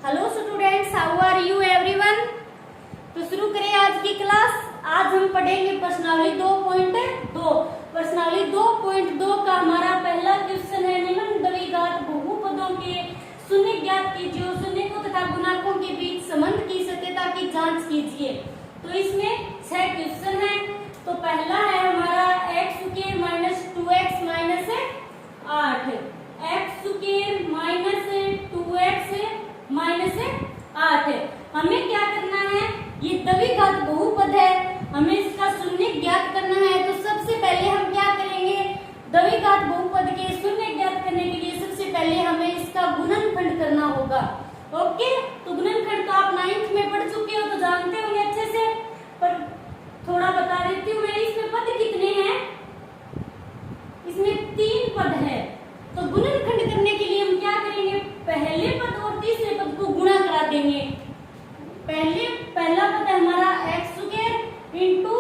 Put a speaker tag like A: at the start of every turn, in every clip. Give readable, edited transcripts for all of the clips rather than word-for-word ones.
A: Hello students, how are you everyone. तो शुरू करें आज की क्लास। आज हम पढ़ेंगे प्रश्नावली 2.2। प्रश्नावली 2.2 का हमारा पहला क्वेश्चन है, निम्न द्विघात बहुपदों के शून्य ज्ञात कीजिए, शून्यकों तथा गुणांकों के बीच संबंध की सत्यता की जांच कीजिए। तो इसमें 6 क्वेश्चन है। तो पहला है हमारा x square minus 2x minus 8, x square minus 2x minus 8। हमें क्या करना है, ये द्विघात बहुपद है, हमें इसका शून्य ज्ञात करना है। तो सबसे पहले हम क्या करेंगे, द्विघात बहुपद के शून्य ज्ञात करने के लिए सबसे पहले हमें इसका गुणनखंड करना होगा। ओके, तो गुणनखंड तो आप 9th में पढ़ चुके हो, तो जानते होंगे अच्छे से, पर थोड़ा बता देती हूँ मैं। इसमें पद कितने हैं, इसमें 3 पद है। तो गुणनखंड करने के लिए हम क्या करेंगे, पहले पद और तीसरे पद को गुणा करा देंगे। पहला पद है हमारा x स्क्वायर इंटू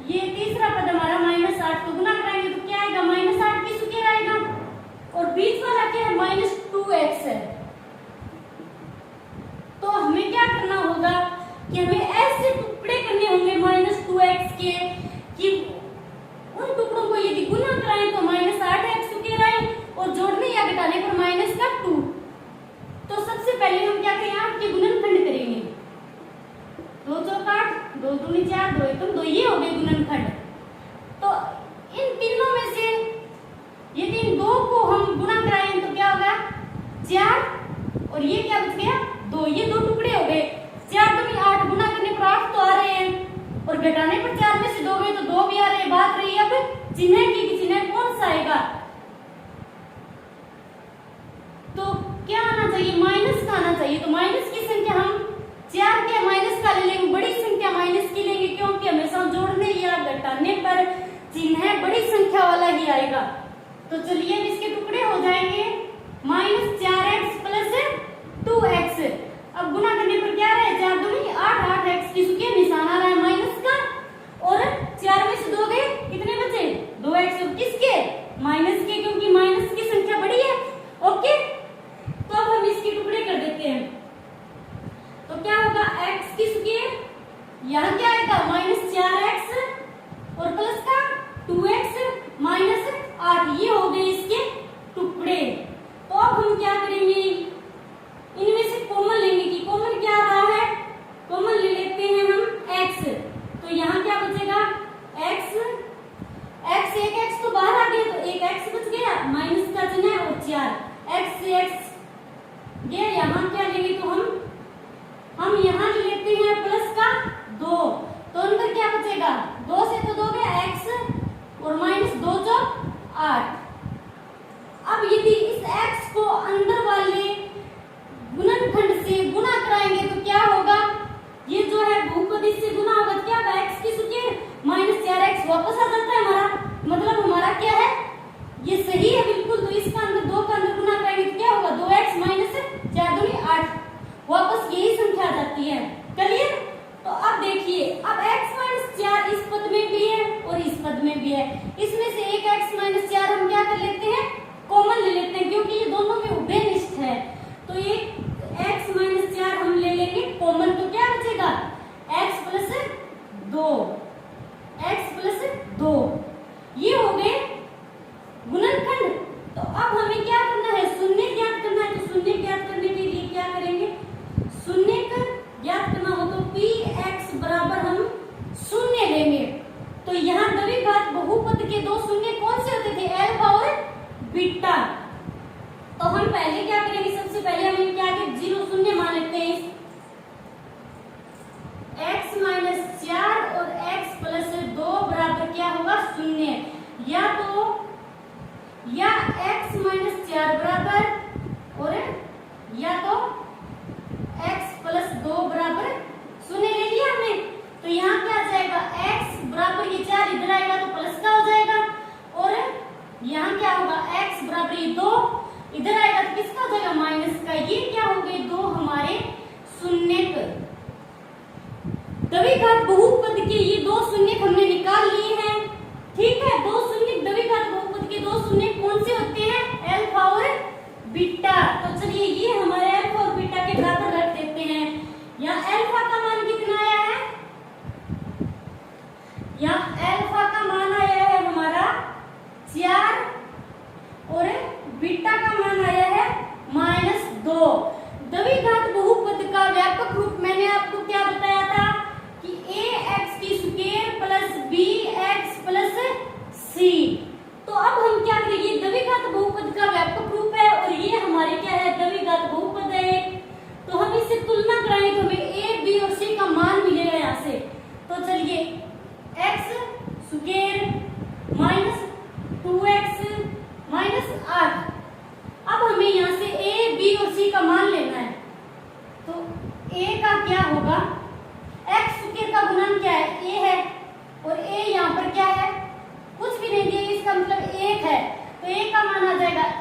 A: ये तीसरा पद हमारा -8 को गुणा कराएंगे तो क्या आएगा, -8 की स्क्वायर आएगा, और बीच वाला क्या है, -2x है। तो हमें क्या करना होगा कि हमें ऐसे टुकड़े करने होंगे -2x के कि उन टुकड़ों को यदि गुणा कराएं तो -8x स्क्वायर आए, और जोड़ने या घटाने पर -2। तो सबसे पहले हम क्या करेंगे, 8 के गुणनखंड करेंगे। 2 चौक 8, 2 दूनी 4, 2 एकम 2, ये हो गए गुणनखंड। तो इन तीनों में से यदि इन 2 को हम गुणा कराएं तो क्या होगा, 4, और ये क्या बच गया, 2। ये 2 टुकड़े हो गए। 4 दूनी 8, गुणा करने पर 8 तो आ रहे हैं, और घटाने पर 4 में से 2 गए तो 2 भी आ रहे हैं। बात रही अब चिन्ह की, चिन्ह कौन सा आएगा, तो क्या आना चाहिए, माइनस का आना चाहिए। तो माइनस की संख्या हम 4 के माइनस का ले लेंगे, बड़ी संख्या माइनस की लेंगे, क्योंकि हमेशा जोड़ने या घटाने पर चिन्ह बड़ी संख्या वाला ही आएगा। तो चलिए इसके टुकड़े हो जाएंगे, -4x प्लस 2x। अब गुणा करने पर क्या रहे, 4 दूनी 8, 8x की स्क्वायर निशान आ रहा है माइनस का, और 4 में से 2 गए, कितने बचे, 2x। किसके, माइनस के, क्योंकि माइनस की संख्या बड़ी है। ओके, तो अब हम इसके टुकड़े कर देते हैं। तो क्या होगा, x की स्क्वायर, यहाँ क्या आएगा, -4x और प्लस का 2x -8। ये हो गए इसके टुकड़े। तो अब हम क्या करेंगे, इनमें से कॉमन लेंगे कि कॉमन क्या आ रहा है, कॉमन ले लेते हैं हम x। तो यहाँ क्या बचेगा, x, एक x तो बाहर आ गया, तो एक x बच गया, माइनस का चिन्ह और 4 x से x गया। यहाँ क्या लेंगे, तो हम यहाँ ले लेते हैं प्लस का 2। तो अंदर क्या बचेगा, 2 से तो 2 गया x, और -2 जो 8। अब यदि इस x को अंदर वाले गुणनखंड से गुणा कराएंगे तो क्या होगा, ये जो है बहुपद इससे गुणा होगा, क्या होगा, x की स्क्वायर -4x वापस आ जाता है हमारा, मतलब हमारा क्या है, ये सही है बिल्कुल। तो इसका अंदर 2 का अंदर गुणा कराएंगे तो क्या होगा, 2x -4 दूनी 8, वापस यही संख्या आ जाती है। क्लियर। तो अब देखिए, अब x -4 इस पद में भी है और इस पद में भी है। इसमें से एक x -4 हम क्या कर लेते हैं, कॉमन ले लेते हैं, क्योंकि ये दोनों में उभय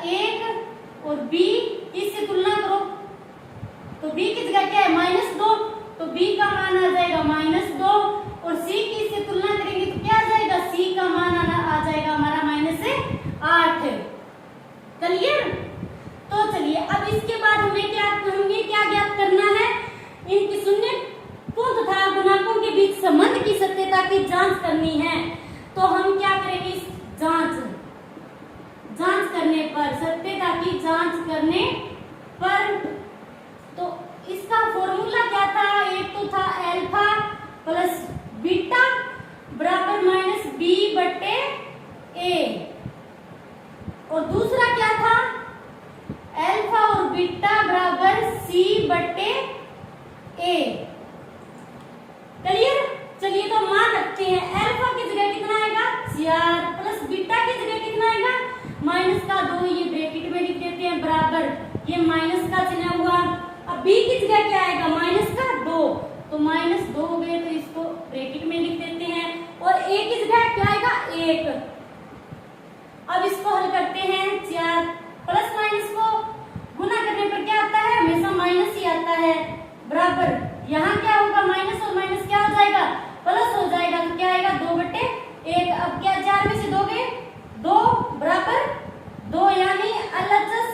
A: 1 और b इससे तुलना करो तो b की जगह क्या है -2, तो b का मान आ जाएगा -2 और c की इससे तुलना करेंगे तो क्या आ जाएगा, c का मान आ जाएगा हमारा -8। क्लियर? तो चलिए अब इसके बाद हमें क्या ज्ञात करना है, इनकी शून्यकों तथा गुणांकों के बीच संबंध की सत्यता की जांच करनी है। तो हम क्या करेंगे, इस जांच करने पर, सत्यता की जांच करने पर, तो इसका फॉर्मूला क्या था, एक तो था अल्फा प्लस बीटा बराबर -b/a और दूसरा क्या था, अल्फा और बीटा बराबर c/a। क्लियर? चलिए तो मान रखते हैं, अल्फा की जगह कितना आएगा 4 प्लस बीटा की जगह कितना आएगा -2, ये ब्रैकेट में लिख देते हैं बराबर, ये माइनस का चिन्ह हुआ। अब b की जगह क्या आएगा -2, तो -2 हो गए तो इसको ब्रैकेट में लिख देते हैं और a की जगह क्या आएगा 1। अब इसको हल करते हैं, 4 प्लस माइनस को गुना करने पर क्या आता है, हमेशा माइनस ही आता है, बराबर यहाँ क्या होगा, माइनस और माइनस क्या हो जाएगा, प्लस हो जाएगा, तो क्या आएगा 2/1। अब क्या 4 में से 2 गए 2 बराबर 2, यानी LHS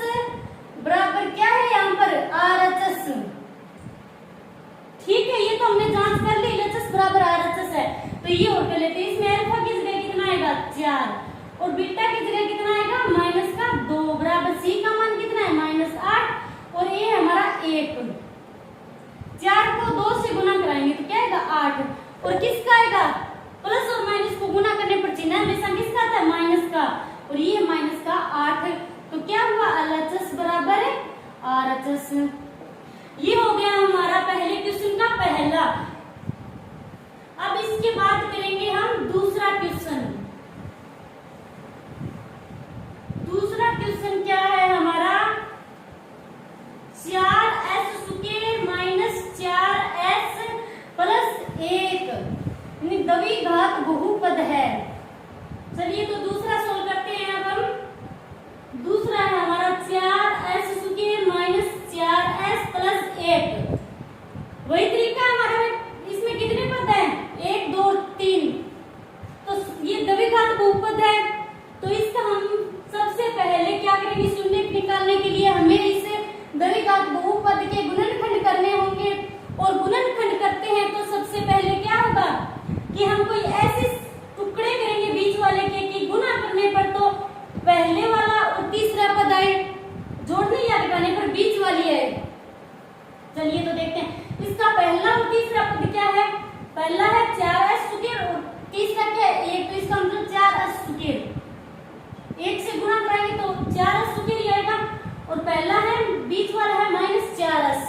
A: बराबर क्या है यहाँ पर RHS। ठीक है, ये तो हमने जांच कर ली, LHS बराबर RHS है, तो ये और कर लेते हैं। इसमें अल्फा की जगह कितना आएगा 4 और बीटा की जगह कितना आएगा -2 बराबर c का मान कितना है -8 और ये हमारा 1। 4 को 2 से गुना कराएंगे तो क्या आएगा 8 और किसका आएगा, प्लस और माइनस को गुना करने पर चिन्ह हमेशा किसका आता है, माइनस का, और ये माइनस का 8, तो क्या हुआ LHS बराबर है RHS। ये हो गया हमारा पहले क्वेश्चन का पहला। अब इसके बाद करेंगे हम दूसरा क्वेश्चन। दूसरा क्वेश्चन क्या है हमारा, 4s² - 4s + 1 द्विघात बहुपद है। चलिए तो दूसरा सोल्व करते हैं। अब हम दूसरा है हमारा 4s² - 4s + 1। वही तरीका हमारा, इसमें कितने पद हैं 1 2 3, तो ये द्विघात बहुपद है, तो इसका हम सबसे पहले क्या करेंगे, शून्य निकालने के लिए हमें इसे द्विघात बहुपद के गुणनखंड करने होंगे और गुणनखंड करते हैं तो सबसे पहले क्या होगा कि हम कोई ऐसे टुकड़े करेंगे बीच वाले के कि गुना करने पर तो पहले वाला और तीसरा पद आए, जोड़ने या घटाने पर बीच वाली है। चलिए तो देखते हैं इसका पहला और तीसरा पद क्या है। पहला है 4s² और तीसरा क्या है 1, तो इसका मतलब 4s²। 1 से गुणा कराएंगे तो 4s² ही आएगा और पहला है बीच वाला है -4s।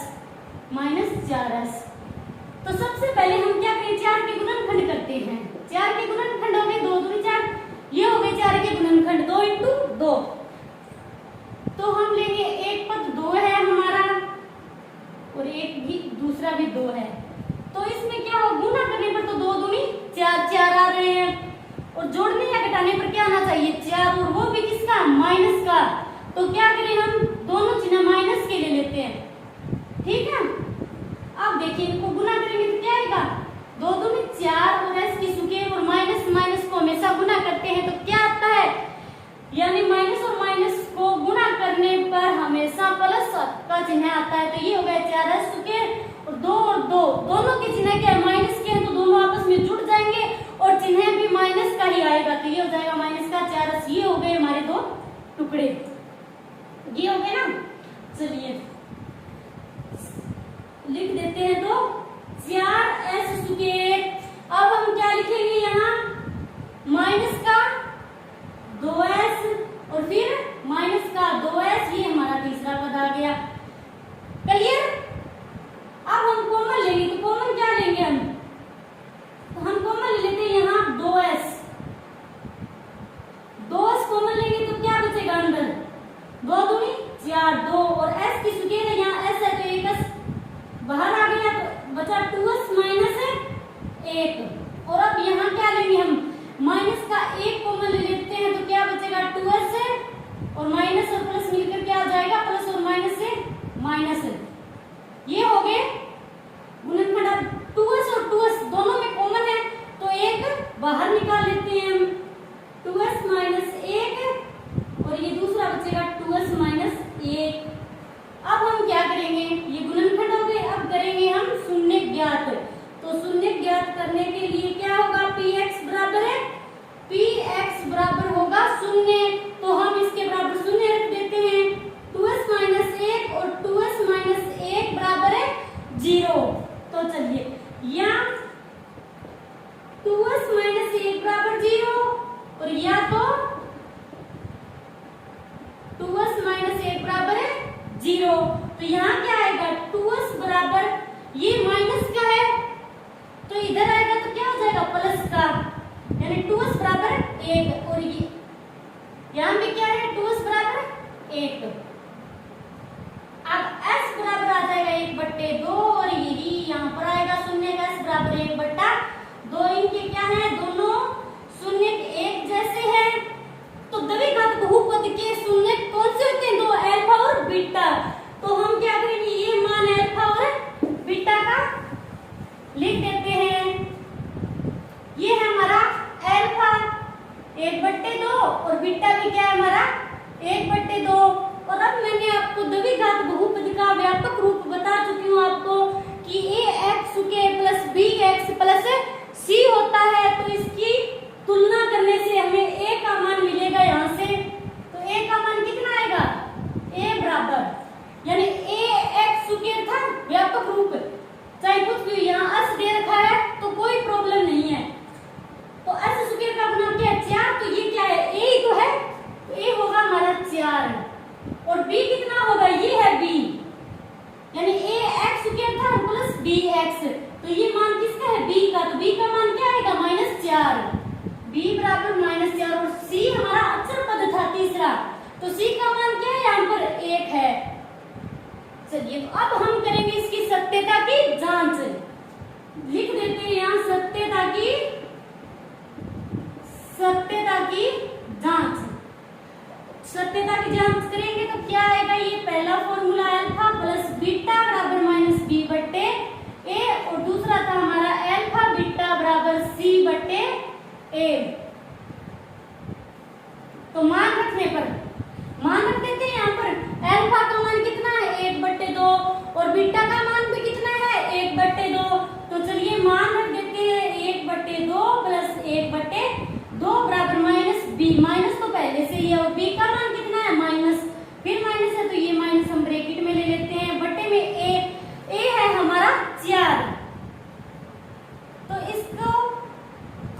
A: तो सबसे पहले हम क्या करें, 4 के गुणनखंड करते हैं। 4 के गुणनखंड हो गए 2 दूनी 4, ये हो गए 4 के गुणनखंड 2 × 2। तो हम लेंगे एक पद 2 है हमारा और एक भी दूसरा भी 2 है, तो इसमें क्या हो, गुना करने पर तो 2 दूनी 4 4 आ रहे हैं और जोड़ने या घटाने पर क्या आना चाहिए 4, और वो भी किसका, माइनस का। तो क्या करें हम, दोनों चिन्ह माइनस के ले लेते हैं। ठीक है, अब देखिए इनको गुना करेंगे तो क्या आएगा 2 दूनी 4 और s की सुके और माइनस माइनस को हमेशा गुना करते हैं तो क्या आता है, यानी माइनस और माइनस को गुना करने पर हमेशा प्लस का चिन्ह आता है। तो ये हो गया 4s² और 2 और 2 दोनों के चिन्ह क्या है, माइनस के हैं, तो दोनों आपस में जुड़ जाएंगे और चिन्ह भी माइनस का ही आएगा, तो ये हो जाएगा माइनस का 4s। ये हो गए हमारे 2 टुकड़े, ये हो गए ना। चलिए लिख देते हैं तो 4s²। अब हम क्या लिखेंगे यहाँ, माइनस का 2s और फिर माइनस का 2s, ये हमारा तीसरा पद आ गया। क्लियर? अब हम कॉमन लेंगे तो कॉमन क्या लेंगे हम, तो हम कॉमन ले लेते हैं यहाँ 2s। 2s कॉमन लेंगे तो क्या बचेगा अंदर, 2 दूनी 4 2 और s की सुकेर यहाँ s है तो एक s बाहर आ गया तो 0। तो चलिए यहाँ 2s माइनस 1 बराबर 0 और या तो 2s माइनस 1 बराबर है 0। तो यहाँ क्या आएगा 2s बराबर, ये माइनस का है तो इधर आएगा तो क्या हो जाएगा प्लस का, यानी 2s बराबर 1 और ये यहाँ पे क्या है 2s बराबर 1। अब s बराबर आ जाएगा 1/2 और यही यहाँ पर आएगा शून्य का s बराबर 1/2। इनके क्या है दोनों शून्य एक जैसे हैं, तो द्विघात बहुपद के शून्य कौन से होते हैं, दो अल्फा और बीटा। तो हम क्या करेंगे ये मान अल्फा और बीटा का लिख देते हैं। ये है हमारा अल्फा 1/2 और बीटा भी क्या है हमारा 1/2। और अब मैंने आपको द्विघात बहुपद का व्यापक रूप बता चुकी हूँ आपको कि ax के प्लस bx प्लस c होता है। तो इसकी तुलना करने से हमें a का मान मिलेगा यहाँ से। तो a का मान कितना आएगा a बराबर, यानी ax था व्यापक रूप, चाहे कुछ भी यहाँ s दे रखा है तो कोई प्रॉब्लम नहीं है। तो s स्क्वायर का गुना क्या है 4, तो ये क्या है a ही तो है, तो a होगा हमारा 4 और b कितना होगा ये है b, यानी ax स्क्वायर था प्लस bx। तो ये मान किसका है b का, तो b का मान क्या आएगा -4, b बराबर -4 और c हमारा अचर पद था तीसरा, तो c का मान क्या है यहाँ पर 1 है। चलिए तो अब हम करेंगे इसकी सत्यता की जांच, लिख देते हैं यहाँ सत्यता की जांच। सत्यता की जांच करेंगे तो क्या आएगा, ये पहला फॉर्मूला अल्फा प्लस बीटा बराबर -b/a और दूसरा था हमारा अल्फा बीटा बराबर c/a। तो मान रखने पर मान रख देते हैं यहाँ पर अल्फा का मान कितना है 1/2 और बीटा का मान भी कितना है 1/2। तो चलिए मान रख देते हैं 1/2 प्लस 1/2 बराबर -b, माइनस तो पहले से ही है और b का मान कितना है माइनस, फिर माइनस है तो ये माइनस हम ब्रैकेट में ले लेते हैं, बट्टे में a है हमारा 4। तो इसको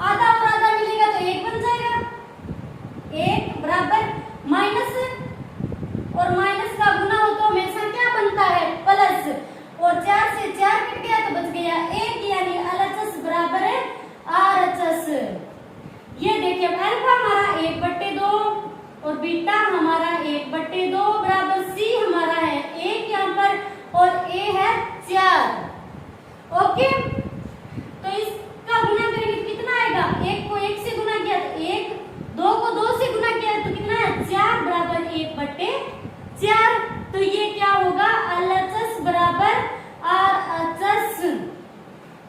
A: आधा और आधा मिलेगा तो 1 बन जाएगा, 1 बराबर माइनस और माइनस का गुना हो तो हमेशा क्या बनता है प्लस, और 4 से 4 कट गया तो बच गया 1, यानी LHS बराबर है RHS। ये देखिए अल्फा हमारा 1/2 और बीटा हमारा 1/2 बराबर c हमारा है 1 यहाँ पर और a है 4। ओके, तो इसका गुना करेंगे तो कितना आएगा, 1 को 1 से गुना किया तो 1, 2 को 2 से गुना किया तो कितना है 4 बराबर 1/4। तो ये क्या होगा LHS बराबर RHS।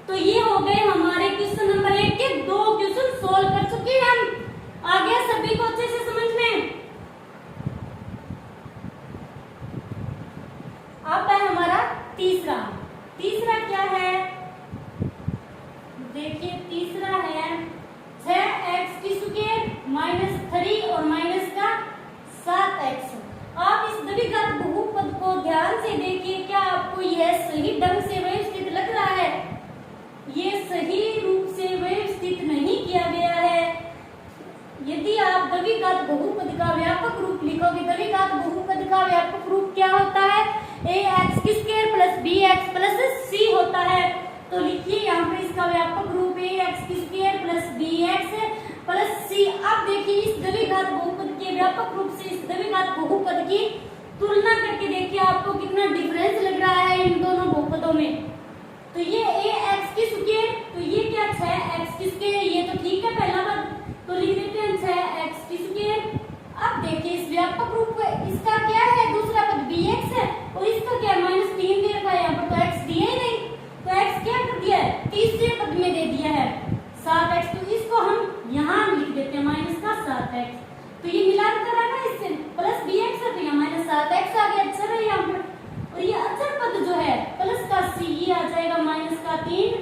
A: तो ये हो गए हमारे क्वेश्चन नंबर 1 के 2 क्वेश्चन सोल्व कर चुके हैं हम। आ गया सभी को अच्छे से समझ में। अब है हमारा तीसरा क्या है, देखिए तीसरा है 6x² -3 और माइनस का 7x। आप इस द्विघात बहुपद को ध्यान से देखिए, क्या आपको यह सही ढंग से व्यवस्थित लग रहा है, ये सही रूप से व्यवस्थित नहीं किया गया है। यदि आप द्विघात बहुपद का व्यापक रूप लिखोगे, द्विघात बहुपद का व्यापक रूप क्या होता है ax² plus bx plus c होता है। तो लिखिए यहाँ पे इसका व्यापक रूप ax² plus bx plus c। अब देखिए इस द्विघात बहुपद के व्यापक रूप से इस द्विघात बहुपद की तुलना करके देखिए आपको कितना डिफरेंस लग रहा है इन दोनों बहुपदों में। तो ये ax², तो ये क्या 6x², ये तो ठीक है पहला पद, तो लिख देते हैं 6x²। अब देखिए इस व्यापक रूप इसका क्या है दूसरा पद bx है और इसका क्या -3 दे रखा है, यहाँ पर तो x दिया ही नहीं, तो x क्या कर दिया है तीसरे पद में दे दिया है 7x। तो इसको हम यहाँ लिख देते हैं -7x। तो ये मिला कर है ना इससे प्लस bx है तो यहाँ -7x आ गया, अच्छा है यहाँ पर। और ये अचर पद जो है प्लस का c ये आ जाएगा -3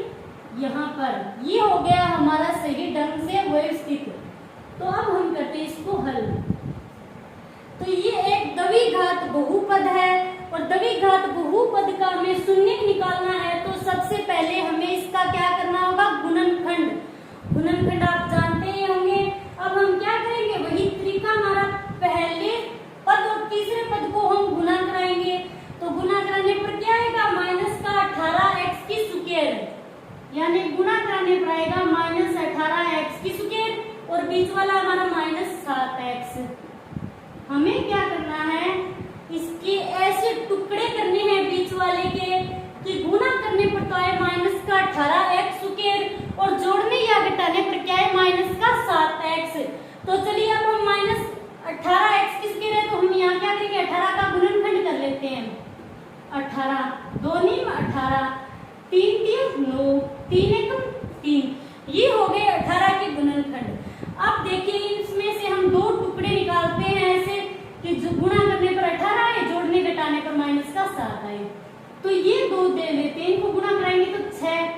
A: यहाँ पर। ये हो गया हमारा सही ढंग से व्यवस्थित। तो अब हम करते हैं इसको हल। तो ये एक द्विघात बहुपद है और द्विघात बहुपद का हमें शून्य निकालना है यानी गुणा कराने पर आएगा -18x की स्क्वायर और बीच वाला हमारा -7x। हमें क्या करना है, इसके ऐसे टुकड़े करने हैं बीच वाले के कि गुणा करने पर तो आए -18x स्क्वायर और जोड़ने या घटाने पर क्या है -7x। तो चलिए अब हम -18x की स्क्वायर है तो हम यहाँ क्या करेंगे, 18 का गुणनखंड कर लेते हैं। 18 2 × 18 3 3 9 3 1 3, ये हो गए 18 के गुणनखंड। अब देखिए इसमें से हम दो टुकड़े निकालते हैं ऐसे कि जो गुणा करने पर 18 आए, जोड़ने घटाने पर -7 आए। तो ये दो दे लेते हैं, इनको गुणा कराएंगे तो 6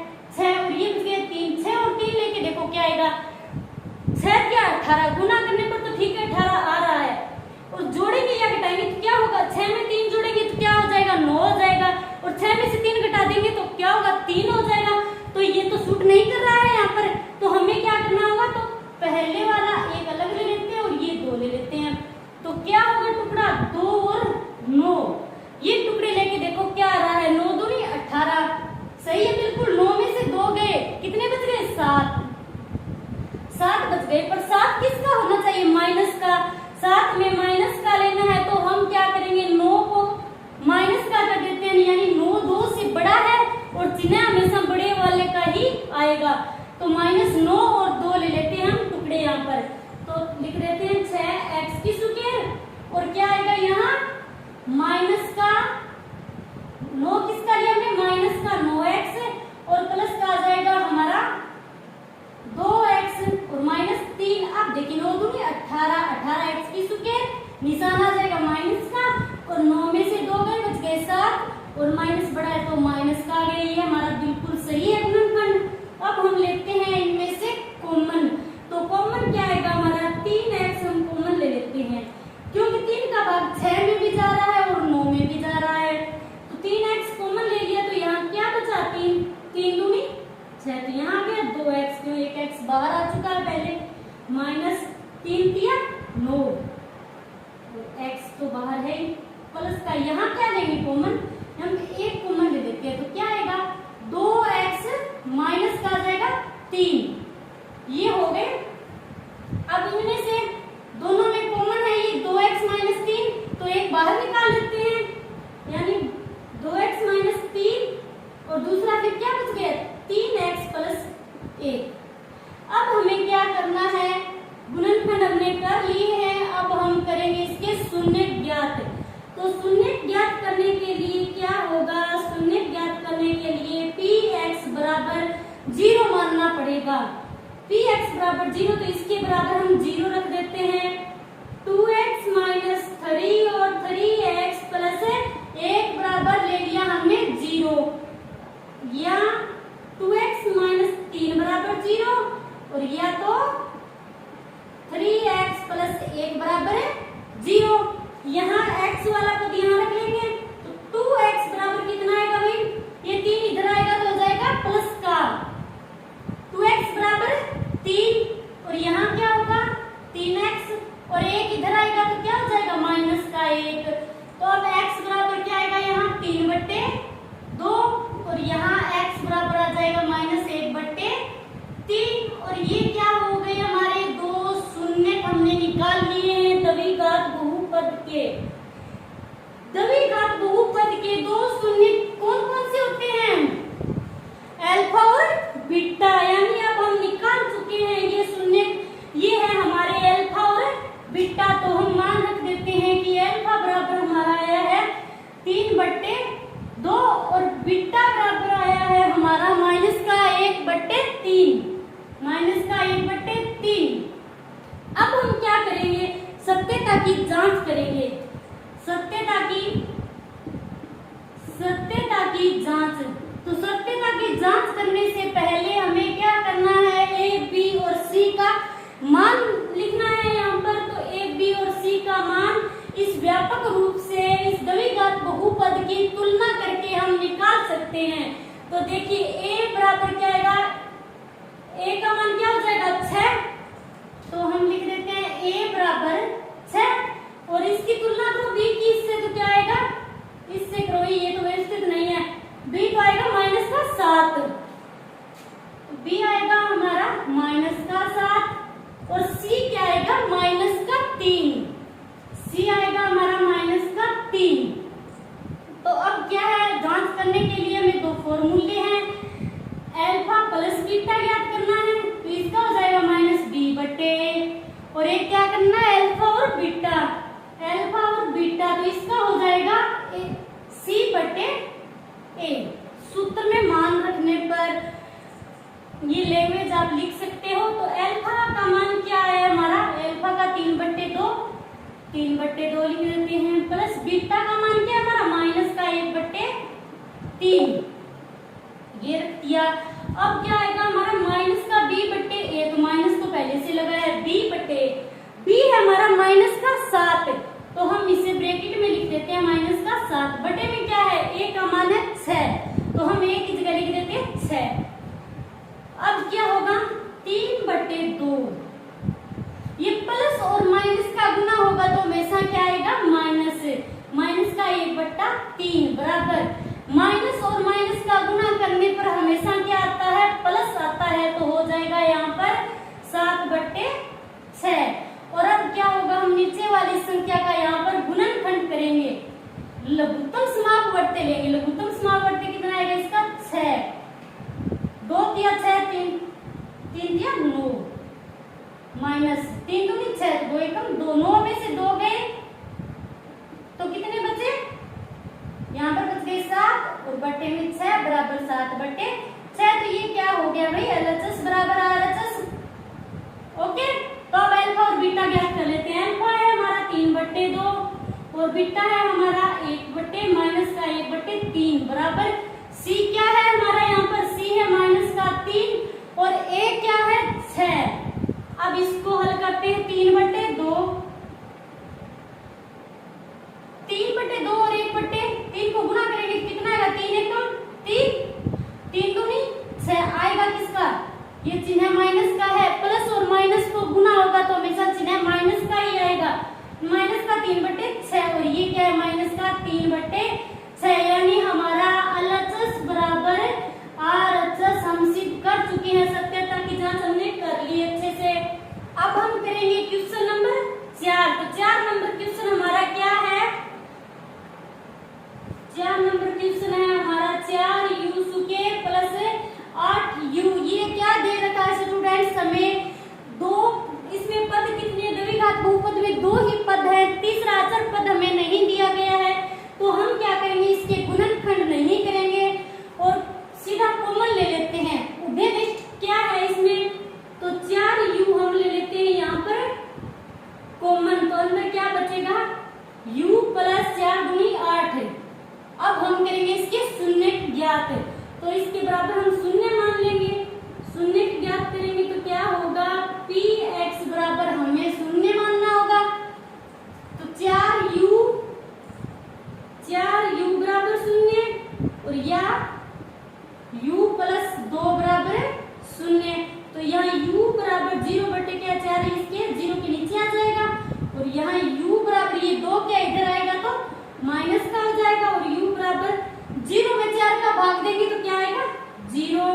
A: और ये बच गए 3, 6 और 3 लेके देखो क्या आएगा, 6 क्या 18, गुणा करने पर तो ठीक है 18 आ रहा है और जोड़ेंगे या घटाएंगे तो क्या होगा, 6 में 3 जोड़ेंगे तो क्या हो जाएगा 9 हो जाएगा और 6 में से 3 घटा देंगे तो क्या होगा 3 हो जाएगा। तो ये तो सूट नहीं कर रहा है यहाँ पर, तो हमें क्या करना होगा, तो पहले वाला एक अलग ले लेते हैं और ये 2 ले लेते हैं। तो क्या होगा टुकड़ा 2 और 9, ये टुकड़े लेके देखो क्या आ रहा है, 9 दूनी 18, सही है बिल्कुल। 9 में से 2 गए, कितने बच गए 7 बच गए। पर 7 किसका होना चाहिए, माइनस का। 7 में माइनस का लेना है तो हम क्या करेंगे, 9 को माइनस का कर देते हैं, यानी 9 2 से बड़ा है और चिन्ह हमेशा बड़े वाले का ही आएगा। तो -9 और 2 ले लेते हैं हम टुकड़े यहाँ पर, तो लिख देते हैं 6x की स्क्वायर और क्या आएगा यहाँ माइनस का 9 किसका लिया हमने, माइनस का 9x और प्लस का आ जाएगा हमारा 2x और -3। अब देखिए 9 दूनी 18, 18x की स्क्वायर, निशान आ जाएगा माइनस का और 9 में से 2 गए बच गए 7 और माइनस बड़ा है तो माइनस का आ गया, ये हमारा बिल्कुल सही है गुणनखंड। अब हम लेते हैं इनमें से कॉमन, तो कॉमन क्या आएगा हमारा 3x, हम कॉमन ले लेते हैं क्योंकि 3 का भाग 6 में भी जा रहा है और 9 में भी जा रहा है। तो 3x कॉमन ले लिया तो यहाँ क्या बचा 3, 3 दूनी 6, तो यहाँ गया 2x, क्यों 1x बाहर आ चुका है पहले, -3 दिया 9 x तो बाहर है, प्लस का यहाँ क्या लेंगे कॉमन, हम एक कॉमन ले लेते हैं तो क्या आएगा 2x माइनस का आ जाएगा 3, ये हो गए। अब इनमें से दोनों में कॉमन है ये 2x - 3, तो एक बाहर निकाल लेते हैं, यानी 2x - 3 और दूसरा फिर क्या बच गया 3x + 1। अब हमें क्या करना है, गुणनखंड हमने कर लिए हैं, अब हम करेंगे इसके शून्य ज्ञात। तो शून्य ज्ञात करने के लिए क्या होगा, शून्य ज्ञात करने के लिए px = 0 मानना पड़ेगा। px = 0 तो इसके बराबर हम 0 रख देते हैं। 2x - 3 और 3x + 1 बराबर ले लिया हमने 0, या 2x - 3 बराबर 0 और या तो 3x + 1 बराबर है 0। यहाँ x वाला पद यहाँ रख लेंगे तो 2x बराबर कितना आएगा भाई, ये 3 इधर आएगा तो हो जाएगा प्लस का 2x बराबर 3 और यहाँ क्या होगा 3x और 1 इधर आएगा तो क्या हो जाएगा माइनस का 1। तो अब x बराबर क्या आएगा यहाँ 3/2 और यहाँ x बराबर आ जाएगा -1/3 और ये क्या हो गए हमारे दो शून्य हमने निकाल लिए हैं द्विघात बहुपद के। द्विघात बहुपद के दो शून्य कौन कौन से होते हैं, अल्फा और बीटा, यानी अब हम निकाल चुके हैं ये शून्य, ये है हमारे अल्फा और बीटा। तो हम मान रख देते हैं कि अल्फा बराबर हमारा आया है 3/2 और बीटा बराबर आया है हमारा -1/3, -1/3। अब हम क्या करेंगे, सत्यता की जांच करेंगे। सत्यता की जांच, तो सत्यता की जांच करने से पहले हमें क्या करना है, ए बी और सी का मान लिखना है यहाँ पर। तो ए बी और सी का मान इस व्यापक रूप से इस द्विघात बहुपद की तुलना करके हम निकाल सकते हैं। तो देखिए ए बराबर क्या आएगा, ए का मान क्या हो जाएगा 6, तो हम लिख देते हैं ए बराबर 6 और इसकी तुलना करो बी की इससे, तो क्या आएगा, इससे करो, ये तो व्यवस्थित नहीं है, बी तो आएगा -7। फॉर्मूले हैं, अल्फा प्लस बीटा ज्ञात करना है तो इसका हो जाएगा माइनस बी बटे, और एक क्या करना है अल्फा और बीटा तो इसका हो जाएगा सी बटे ए। सूत्र में मान रखने पर ये लैंग्वेज आप लिख सकते हो। तो अल्फा का मान क्या है हमारा, अल्फा का 3/2 लिख देते हैं, प्लस बीटा का मान क्या है हमारा माइनस का 1/3 ये रख दिया। अब क्या आएगा हमारा माइनस का b बटे ए, तो माइनस तो पहले से लगा है, b बटे b है हमारा माइनस का 7, तो हम इसे ब्रैकेट में लिख देते हैं माइनस का 7 बटे में क्या है a का मान है 6, तो हम a की जगह लिख देते हैं 6। अब क्या होगा 3/2, ये प्लस और माइनस का गुना होगा तो हमेशा क्या आएगा माइनस का 1/3 बराबर, माइनस और माइनस का गुना करने पर हमेशा क्या आता है प्लस आता है, तो हो जाएगा यहाँ पर 7/6। और अब क्या होगा हम नीचे वाली संख्या का यहाँ पर गुणनखंड करेंगे, लघुत्तम समापवर्ती लेंगे। लघुत्तम समापवर्ती कितना आएगा इसका 6, 2 तिया 6, 3 तिया 9, माइनस 3 दूनी 6, 2 एकम 2, 9 में से 2 गए तो कितने बचे, यहाँ पर बच गए 7 और बटे में 6 बराबर 7/6। तो ये क्या हो गया भाई LHS बराबर RHS। ओके, तो अब अल्फा और बीटा ज्ञात कर लेते हैं। अल्फा है हमारा 3/2 और बीटा है हमारा 1 माइनस का 1/3 बराबर, सी क्या है हमारा यहाँ पर, सी है माइनस का 3 और ए क्या है 6। अब इसको हल करते हैं 3/2 और 1/3 को गुना करेंगे कितना आएगा 3 एकम 3 दूनी 6 आएगा किसका, ये चिन्ह माइनस का है, प्लस और माइनस को गुना होगा तो हमेशा चिन्ह माइनस का ही आएगा, माइनस का 3/6 और ये क्या है माइनस का 3/6, यानी हमारा LHS बराबर RHS हम सिद्ध कर चुके हैं, सत्यता की जांच हमने कर ली अच्छे से। अब हम करेंगे क्वेश्चन नंबर 4। तो 4 नंबर क्वेश्चन हमारा क्या है, 4 नंबर क्वेश्चन है हमारा 4u सुके प्लस 8u। ये क्या दे रखा है स्टूडेंट्स हमें, दो इसमें पद कितने, द्विघात बहुपद में 2 ही पद है, तीसरा अचर पद हमें नहीं दिया गया है, तो हम क्या करेंगे इसके गुणनखंड नहीं करेंगे और सीधा कॉमन ले लेते हैं। उभयनिष्ठ क्या है इसमें, तो 4u हम ले लेते हैं यहाँ पर कॉमन, तो अंदर क्या बचेगा u प्लस 4 दूनी 8। अब हम करेंगे इसके शून्य ज्ञात, तो इसके बराबर हम शून्य मान लेंगे, शून्य ज्ञात करेंगे तो क्या होगा px बराबर हमें शून्य मानना होगा, तो 4u बराबर शून्य और या u प्लस 2 बराबर शून्य, तो यहाँ u बराबर 0 बटे क्या 4 इसके 0 के नीचे आ जाएगा, और यहाँ u बराबर ये 2 क्या इधर आएगा तो माइनस का हो जाएगा, और u बराबर 0 में 4 का भाग देंगे तो क्या आएगा 0,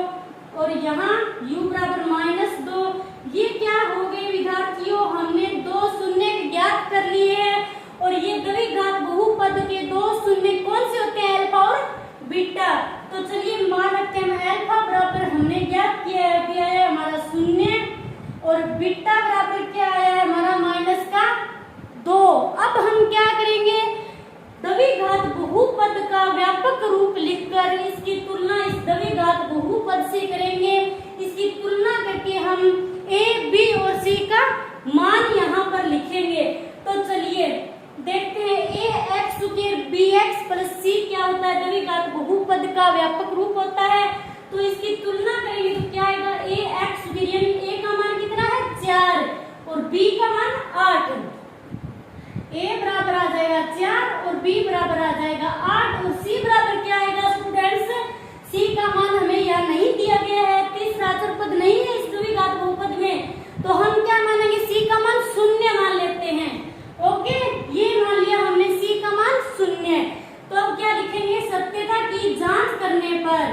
A: और यहाँ u बराबर -2। ये क्या हो गए विद्यार्थियों, हमने 2 शून्य ज्ञात कर लिए हैं, और ये द्विघात बहुपद के 2 शून्य कौन से होते हैं अल्फा और बीटा। तो चलिए मान रखते हैं अल्फा बराबर हमने ज्ञात किया है, अभी आया हमारा 0 और बीटा बराबर क्या आया है हमारा -2। अब हम क्या करेंगे, द्विघात बहुपद का व्यापक रूप लिखकर इसकी तुलना इस द्विघात बहुपद से करेंगे, इसकी तुलना करके हम a, b और c का मान यहाँ पर लिखेंगे। तो चलिए देखते हैं ax square bx plus c क्या होता है, द्विघात बहुपद का व्यापक रूप होता है, तो इसकी तुलना करेंगे तो क्या आएगा ax स्क्वायर, यानी a का मान कितना है 4 और b का मान 8, a बराबर आ जाएगा 4 और b बराबर आ जाएगा 8 और c बराबर क्या आएगा स्टूडेंट्स, c का मान हमें यहाँ नहीं दिया गया है, तीसरा अचर पद नहीं है इस द्विघात बहुपद में, तो हम क्या मानेंगे c का मान 0 मान लेते हैं। ओके, ये मान लिया हमने c का मान 0। तो अब क्या लिखेंगे, सत्यता की जांच करने पर,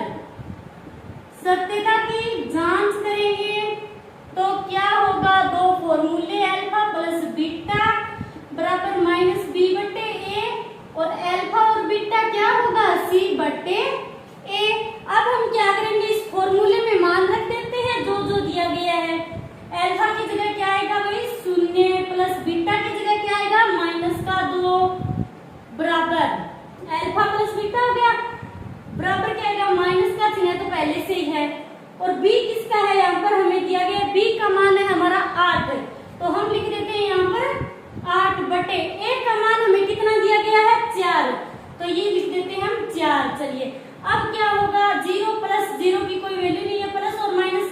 A: सत्यता की जांच करेंगे तो क्या होगा, 2 फॉर्मूले अल्फा प्लस बीटा बराबर -b बटे a और अल्फा और बीटा क्या होगा c बटे a। अब बराबर क्या आएगा, माइनस का चिन्ह तो पहले से ही है, और b किसका है, यहाँ पर हमें दिया गया b का मान है हमारा 8, तो हम लिख देते हैं यहाँ पर 8 बटे a का मान हमें कितना दिया गया है 4, तो ये लिख देते हैं हम 4। चलिए अब क्या होगा, 0 प्लस 0 की कोई वैल्यू नहीं है, प्लस और माइनस,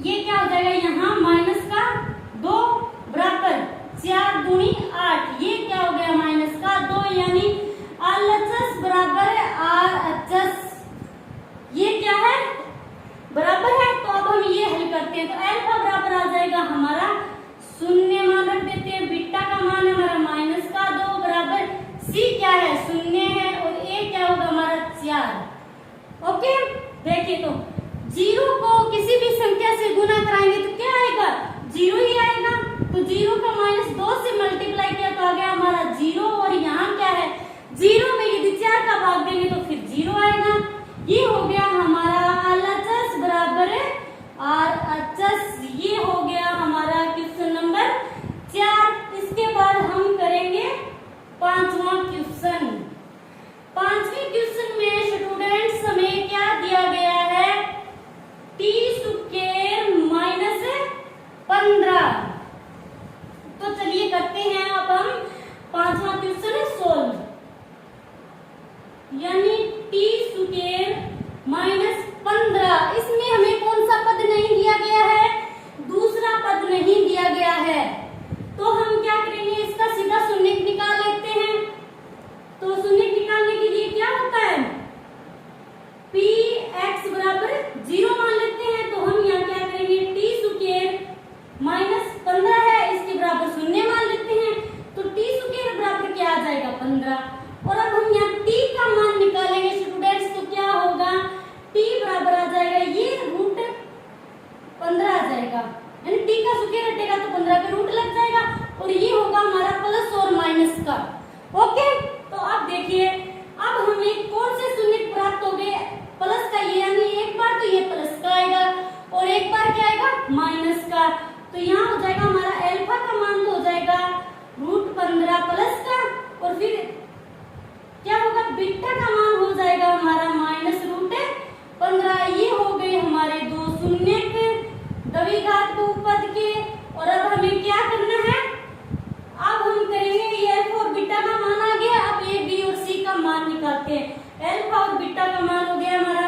A: ये क्या हो जाएगा यहाँ माइनस का 2 बराबर 4 दूनी 8, ये क्या हो गया माइनस का 2, यानी LHS बराबर है RHS, ये क्या है बराबर है। तो अब हम ये हल करते हैं, तो अल्फा बराबर आ जाएगा हमारा 0 मान रख देते हैं, बीटा का मान है हमारा माइनस का 2 बराबर c क्या है 0 है, और a क्या होगा हमारा 4। ओके देखिए, तो 0 को किसी भी संख्या से गुना कराएंगे तो क्या आएगा 0 ही आएगा, तो 0 का -2 से मल्टीप्लाई किया तो आ गया हमारा 0, और यहाँ क्या है 0 में यदि 4 का भाग देंगे तो फिर 0 आएगा। ये हो गया हमारा LHS बराबर RHS, ये हो गया हमारा क्वेश्चन नंबर 4। इसके बाद हम करेंगे 5वां क्वेश्चन। 5वें क्वेश्चन में स्टूडेंट्स हमें क्या दिया गया है, t स्क्वायर -15। तो चलिए करते हैं अब हम 5वां क्वेश्चन सोल्व, यानी t स्क्वायर -15, इसमें हमें कौन सा पद नहीं दिया गया है, दूसरा पद नहीं दिया गया है, तो हम क्या करेंगे इसका सीधा शून्य निकाल लेते हैं। तो शून्य निकालने के लिए क्या होता है, px बराबर 0 मान लेते हैं, तो हम यहाँ क्या करेंगे t स्क्वायर -15 है, इसके बराबर 0 मान लेते हैं, तो t स्क्वायर बराबर क्या आ जाएगा 15, और अब हम यहाँ t का मान निकालेंगे स्टूडेंट्स, तो क्या होगा t बराबर आ जाएगा ये √15 आ जाएगा, यानी t का स्क्वायर हटेगा तो 15 पे रूट लग जाएगा, और ये होगा हमारा प्लस और माइनस का। ओके तो अब देखिए, अब हमें कौन से शून्य प्राप्त हो गए, प्लस का, ये यानी एक बार तो ये प्लस का आएगा और एक बार क्या आएगा माइनस का, तो यहाँ हो जाएगा हमारा अल्फा का मान तो हो जाएगा √15 प्लस का, और फिर क्या होगा बीटा का मान हो जाएगा हमारा -√15। ये हो गए हमारे दो शून्य के द्विघात बहुपद के, और अब हमें क्या करना है, अब हम करेंगे ये अल्फा और बीटा का मान आ गया, अब ए बी और सी का मान निकालते हैं। अल्फा और बीटा का मान हो गया हमारा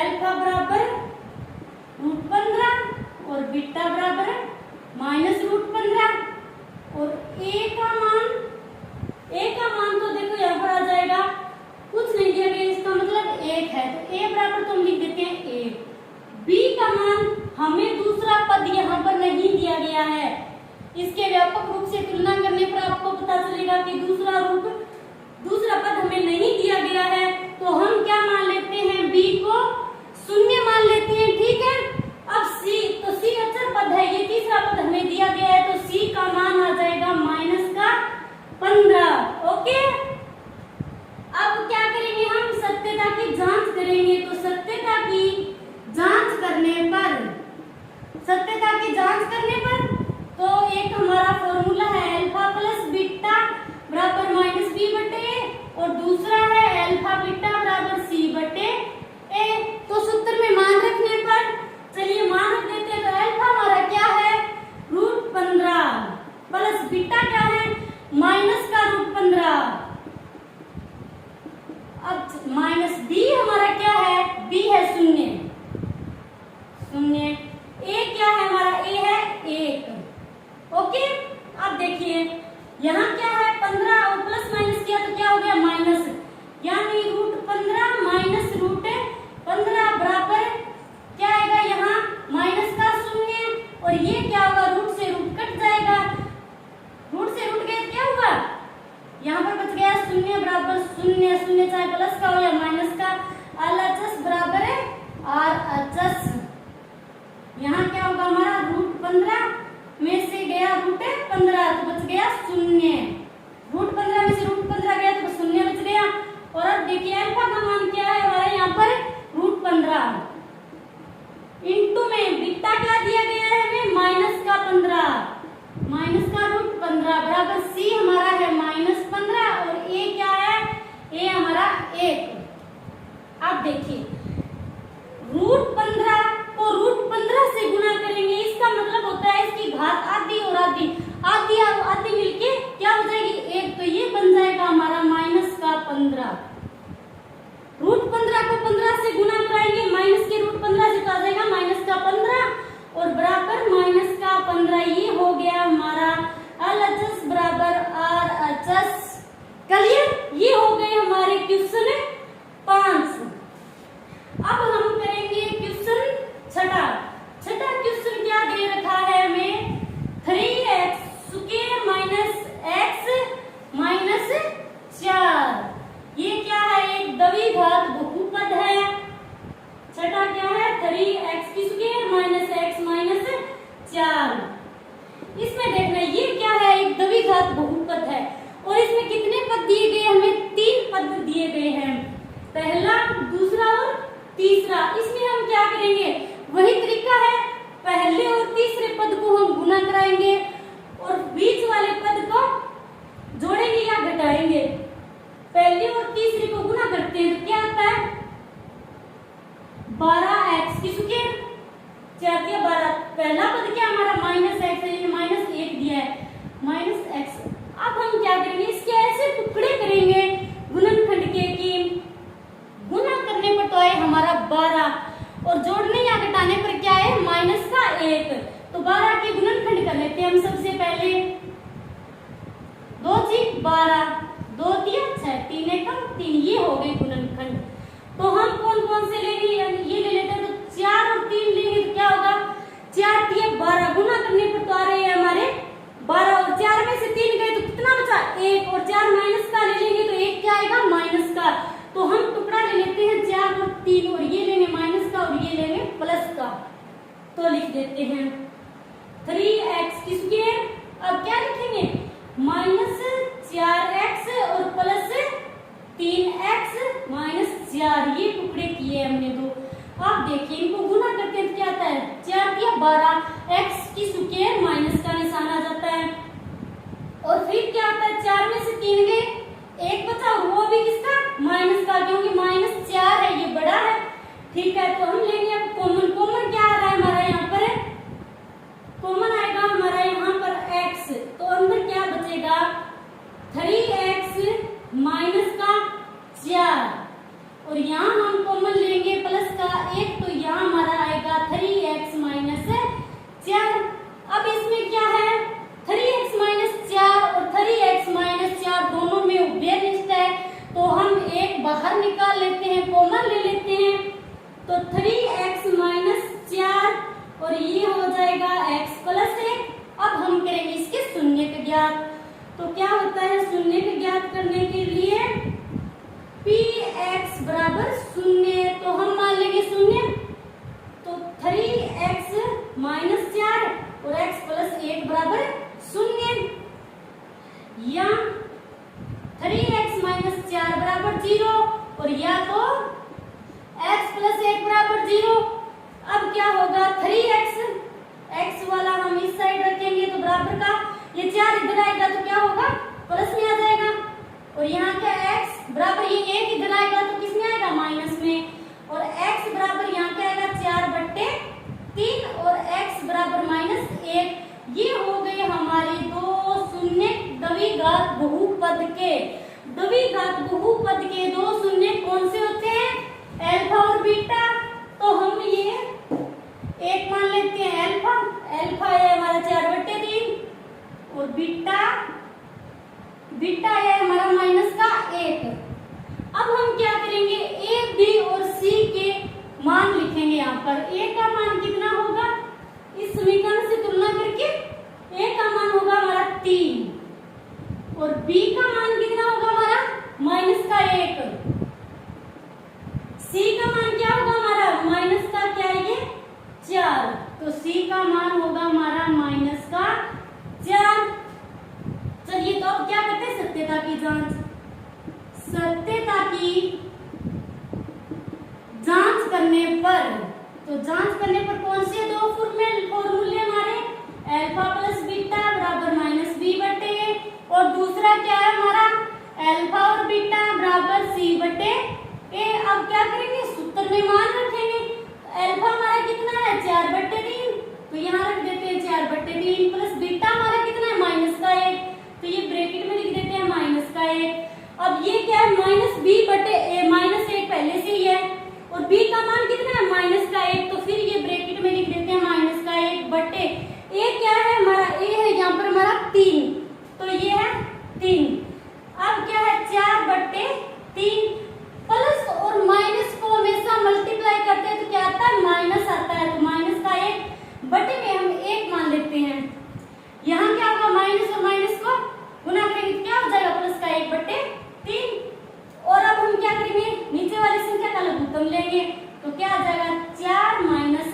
A: अल्फा बराबर √15 और बीटा बराबर -√15, और ए का मान तो देखो यहाँ पर आ जाएगा, कुछ नहीं दिया गया, इसका मतलब 1 है, तो ए बराबर तो हम लिख देते हैं 1। बी का मान हमें दूसरा पद यहाँ पर नहीं दिया गया है, इसके व्यापक रूप से तुलना करने पर आपको पता चलेगा कि दूसरा पद हमें नहीं दिया गया है, तो हम क्या मान लेते हैं बी को 0 मान लेते हैं, ठीक है। अब सी, तो सी अचर पद है, ये तीसरा पद हमें दिया गया है, तो सी का मान आ जाएगा -15। ओके अब क्या करेंगे, हम सत्यता की जांच करेंगे, तो सत्यता की जांच करने पर तो एक हमारा फॉर्मूला है अल्फा प्लस बीटा बराबर -b बटे a, और दूसरा है अल्फा बीटा बराबर c बटे a। तो सूत्र में मान रखने पर, चलिए मान रख देते हैं, तो अल्फा हमारा क्या है √15 प्लस बीटा क्या है माइनस का √15, अब -b हमारा क्या है, b है 0, a क्या है हमारा, a है 1। ओके अब देखिए यहाँ क्या है 15 और प्लस माइनस किया तो क्या हो गया माइनस, यानी √15 माइनस √15 बराबर क्या आएगा यहाँ माइनस का 0, और ये क्या होगा रूट से रूट कट जाएगा, रूट से रूट गया क्या हुआ, यहाँ पर बच गया 0 बराबर 0, 0 चाहे प्लस का हो या माइनस का, LHS बराबर है RHS। यहाँ क्या होगा हमारा √15 में से गया √15 तो बच गया 0। अब देखिए √15 को √15 से गुना करेंगे, इसका मतलब होता है इसकी घात आधी और आधी, आधी और आधी मिलके क्या हो जाएगी 1, तो ये बन जाएगा हमारा -15। √15 को 15 से गुना कराएंगे, माइनस के √15 से तो आ जाएगा -15 और बराबर -15। ये हो गया हमारा LHS बराबर RHS। क्लियर? ये हो गए हमारे क्वेश्चन 5। अब हम करेंगे क्वेश्चन छठा क्वेश्चन क्या दे रखा है हमें 3x² - x - 4। ये क्या है? एक द्विघात बहुपद है। छठा क्या है? 3x² - x - 4। इसमें देखना ये क्या है? एक द्विघात बहुपद है और इसमें कितने पद दिए गए? हमें 3 पद दिए गए हैं, पहला, दूसरा और तीसरा। इसमें हम क्या करेंगे? वही तरीका है, पहले और तीसरे पद को हम गुना कराएंगे और बीच वाले पद को जोड़ेंगे या घटाएंगे। पहले और तीसरे को गुना करते हैं तो क्या आता है 12x²। 4 के 12, पहला पद क्या हमारा -x है, -1 दिया है, -x। अब हम क्या करेंगे? इसके ऐसे टुकड़े करेंगे गुणनखंड के कि गुना करने पर तो आए हमारा 12 और जोड़ने या घटाने पर क्या है -1। तो 12 के गुणनखंड कर लेते हैं हम सबसे पहले। 2 × 12, 2 × 6, 3 × 3, ये हो गए गुणनखंड। तो हम कौन कौन से लेंगे? ये ले लेते हैं, तो 4 और 3 लेंगे तो क्या होगा 4 × 12, गुना करने पर तो आ रहे हैं हमारे 12 और 4 में से 3 गए तो कितना बचा 1 और 4 माइनस का ले लेंगे तो 1 क्या आएगा माइनस का। तो हम टुकड़ा ले लेते हैं 4 और 3 और ये लेंगे माइनस का और ये लेंगे प्लस का। तो लिख देते हैं 3x²। अब क्या लिखेंगे -4x और प्लस 3x - 4। ये टुकड़े किए हमने दो। अब देखिए इनको गुना करते हैं तो क्या आता है 4 × 12, x² माइनस का निशान आ जाता है और फिर क्या आता है 4 में से 3 गए, 1 बचा और वो भी किसका माइनस का, क्योंकि -4 है, ये बड़ा है। ठीक है, तो हम लेंगे अब कॉमन क्या आ रहा है हमारा यहाँ पर? कॉमन आएगा हमारा यहाँ पर x, तो अंदर क्या बचेगा 3x - 4 और यहाँ हम कॉमन लेंगे प्लस का 1, तो यहाँ हमारा आएगा 3x - 4। अब इसमें क्या है 3x - 4 और 3x - 4 दोनों में उभयनिष्ठ है, तो हम एक बाहर निकाल लेते हैं, कॉमन ले लेते हैं। तो 3x - 4 और ये हो जाएगा x + 1। अब हम करेंगे इसके शून्य का ज्ञात। तो क्या होता है शून्य का ज्ञात करने के लिए px बराबर 0, तो हम मान लेंगे 0। तो 3x - 4 और x + 1 बराबर 0 या 3x - 4 बराबर 0 और या तो x + 1 बराबर 0। अब क्या होगा 3x, x वाला हम इस साइड रखेंगे तो बराबर का ये 4 इधर आएगा तो क्या होगा प्लस में आ जाएगा और यहाँ क्या x बराबर ये 1 इधर आएगा तो किसमें आएगा माइनस में और x बराबर यहाँ क्या आएगा 4/3 और x बराबर -1। ये हो गए हमारे दो शून्य द्विघात बहुपद के। द्विघात बहुपद के दो शून्य कौन से होते हैं अल्फा और बीटा। तो हम ये एक मान लेते हैं अल्फा है हमारा 4/3 और बीटा है हमारा -1। अब हम क्या करेंगे ए बी और सी के मान लिखेंगे। यहाँ पर ए का मान कितना होगा इस समीकरण से तुलना करके ए का मान होगा हमारा 3 और बी का मान कितना होगा हमारा -1। सी का मान क्या होगा हमारा -4। तो सी का मान होगा हमारा -4। चलिए तो अब क्या करते हैं सत्यता की जांच। सत्यता की जांच करने पर कौन से दो फॉर्मूले हमारे अल्फा + बीटा बराबर -b/a और दूसरा क्या है हमारा अल्फा और बीटा बराबर c/a। अब क्या करेंगे है माइनस बी बटे ए, माइनस एक पहले से ही है और बी का मान कितना है माइनस का एक, तो फिर ये ब्रैकेट में लिख देते हैं माइनस का एक बटे ए क्या है हमारा, ए है यहाँ पर हमारा 3, तो ये है 3। अब क्या है 4 बटे 3, प्लस और माइनस को हमेशा मल्टीप्लाई करते हैं तो क्या आता है माइनस आता है, तो माइनस का एक बटे में हम एक मान लेते हैं। यहाँ क्या होगा माइनस और माइनस को गुना करेंगे तो क्या हो जाएगा प्लस का एक बटे 3। और अब हम क्या करेंगे नीचे वाली संख्या का लघुत्तम लेंगे तो क्या आ जाएगा 4 माइनस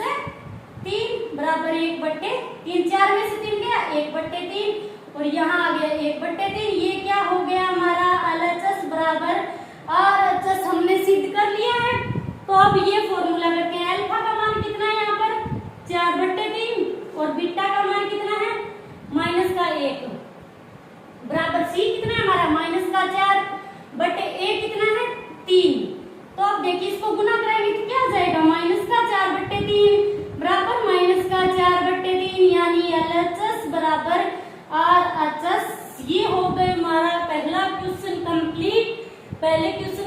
A: 3 बराबर 1 बटे 3, 4 में से 3 गया 1 बटे 3 और यहाँ आ गया 1 बटे 3। ये क्या हो गया हमारा LHS बराबर RHS हमने सिद्ध कर लिया है। तो अब ये फॉर्मूला करते हैं, अल्फा का मान कितना है यहाँ पर 4 बटे 3 और बीटा का मान कितना है माइनस का 1 बराबर सी कितना है हमारा माइनस का 4 बटे ए कितना है 3। तो अब देखिए इसको गुना कराएंगे तो क्या आ जाएगा माइनस का 4 बटे 3 बराबर माइनस का 4 बटे 3 यानी LHS बराबर RHS। ये हो गए हमारा पहला क्वेश्चन कंप्लीट। पहले क्वेश्चन